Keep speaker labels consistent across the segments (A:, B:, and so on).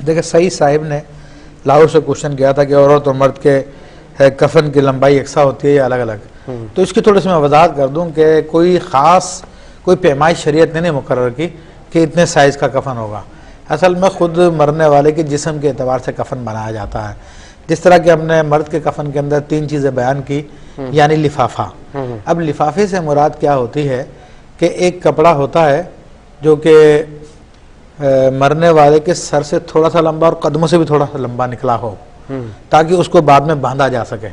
A: دیکھیں سعید صاحب نے لاہور سے کوشچن کیا تھا کہ عورت اور مرد کے کفن کی لمبائی یکساں ہوتی ہے یا الگ الگ. تو اس کی تھوڑی سی میں وضاحت کر دوں کہ کوئی خاص کوئی پیمائش شریعت نے نہیں مقرر کی کہ اتنے سائز کا کفن ہوگا. اصل میں خود مرنے والے کے جسم کے اعتبار سے کفن بنایا جاتا ہے. جس طرح کہ ہم نے مرد کے کفن کے اندر 3 چیزیں بیان کی، یعنی لفافہ. اب لفافے سے مراد کیا ہوتی ہے کہ ایک کپڑا ہوتا ہے جو کہ مرنے والے کے سر سے تھوڑا سا لمبا اور قدموں سے بھی تھوڑا سا لمبا نکلا ہو تاکہ اس کو بعد میں باندھا جا سکے.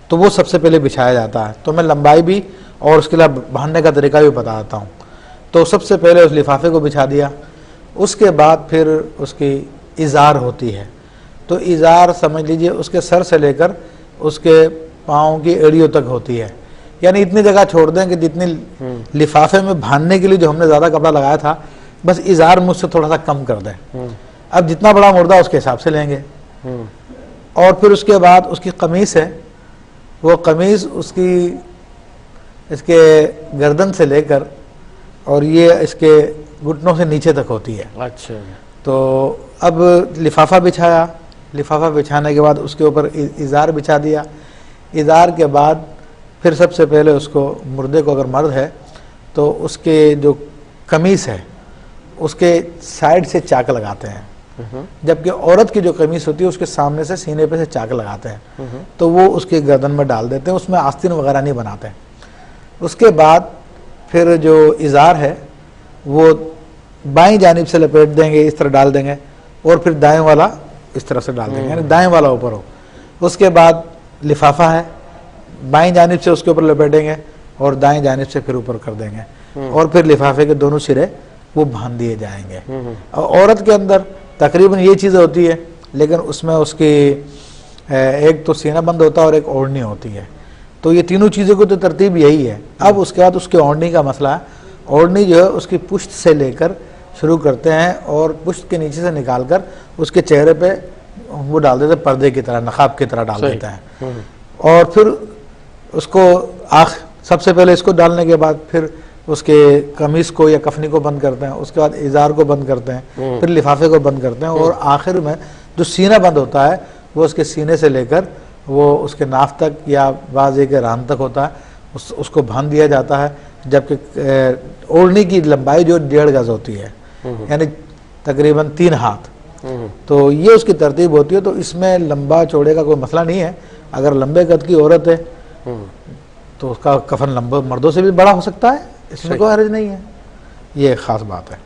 A: تو وہ سب سے پہلے بچھایا جاتا ہے. تو میں لمبائی بھی اور اس کے علاوہ باندھنے کا طریقہ بھی بتاتا ہوں. تو سب سے پہلے اس لفافے کو بچھا دیا. اس کے بعد پھر اس کی ازار ہوتی ہے. تو ازار سمجھ لیجئے اس کے سر سے لے کر اس کے پاؤں کی ایڑیوں تک ہوتی ہے. یعنی اتنی جگہ چھوڑ دیں کہ جتنی لفافے میں باندھنے کے لیے جو ہم نے زیادہ کپڑا لگایا تھا بس ازار مجھ سے تھوڑا سا کم کر دیں. اب جتنا بڑا مردہ اس کے حساب سے لیں گے. اور پھر اس کے بعد اس کی قمیص ہے، وہ قمیص اس کے گردن سے لے کر اور یہ اس کے گھٹنوں سے نیچے تک ہوتی ہے.
B: اچھا.
A: تو اب لفافہ بچھایا، لفافہ بچھانے کے بعد اس کے اوپر ازار بچھا دیا. ازار کے بعد پھر سب سے پہلے اس کو مردے کو اگر مرد ہے تو اس کے جو قمیص ہے اس کے سائیڈ سے چاک لگاتے ہیں، جبکہ عورت کی جو قمیص ہوتی ہے اس کے سامنے سے سینے پہ سے چاک لگاتے ہیں. تو وہ اس کے گردن میں ڈال دیتے ہیں، اس میں آستین وغیرہ نہیں بناتے. اس کے بعد پھر جو ازار ہے وہ بائیں جانب سے لپیٹ دیں گے، اس طرح ڈال دیں گے، اور پھر دائیں والا اس طرح سے ڈال دیں گے، یعنی دائیں والا اوپر ہو. اس کے بعد لفافہ ہے، بائیں جانب سے اس کے اوپر لپیٹیں گے اور دائیں جانب سے پھر اوپر کر دیں گے، اور پھر لفافے کے دونوں سرے وہ باندھ دیے جائیں گے. عورت کے اندر تقریباً یہ چیزیں ہوتی ہے، لیکن اس میں اس کی ایک تو سینہ بند ہوتا ہے اور ایک اوڑھنی ہوتی ہے. تو یہ تینوں چیزوں کی تو ترتیب یہی ہے. اب اس کے بعد اس کے اوڑھنی کا مسئلہ ہے. اوڑھنی جو ہے اس کی پشت سے لے کر شروع کرتے ہیں اور پشت کے نیچے سے نکال کر اس کے چہرے پہ وہ ڈال دیتے ہیں، پردے کی طرح، نقاب کی طرح ڈال دیتے ہیں. اور پھر اس کو سب سے پہلے اس کو ڈالنے کے بعد پھر اس کے قمیص کو یا کفنی کو بند کرتے ہیں. اس کے بعد ازار کو بند کرتے ہیں، پھر لفافے کو بند کرتے ہیں، اور آخر میں جو سینہ بند ہوتا ہے وہ اس کے سینے سے لے کر وہ اس کے ناف تک یا بازو کے ران تک ہوتا ہے، اس کو باندھ دیا جاتا ہے. جبکہ اوڑھنی کی لمبائی جو 1.5 گز ہوتی ہے، یعنی تقریباً 3 ہاتھ. تو یہ اس کی ترتیب ہوتی ہے. تو اس میں لمبا چوڑے کا کوئی مسئلہ نہیں ہے. اگر لمبے قد کی عورت ہے تو اس کا کفن لمبے مردوں سے بھی بڑا ہو سکتا ہے، اس میں کوئی حرج نہیں ہے. یہ ایک خاص بات ہے.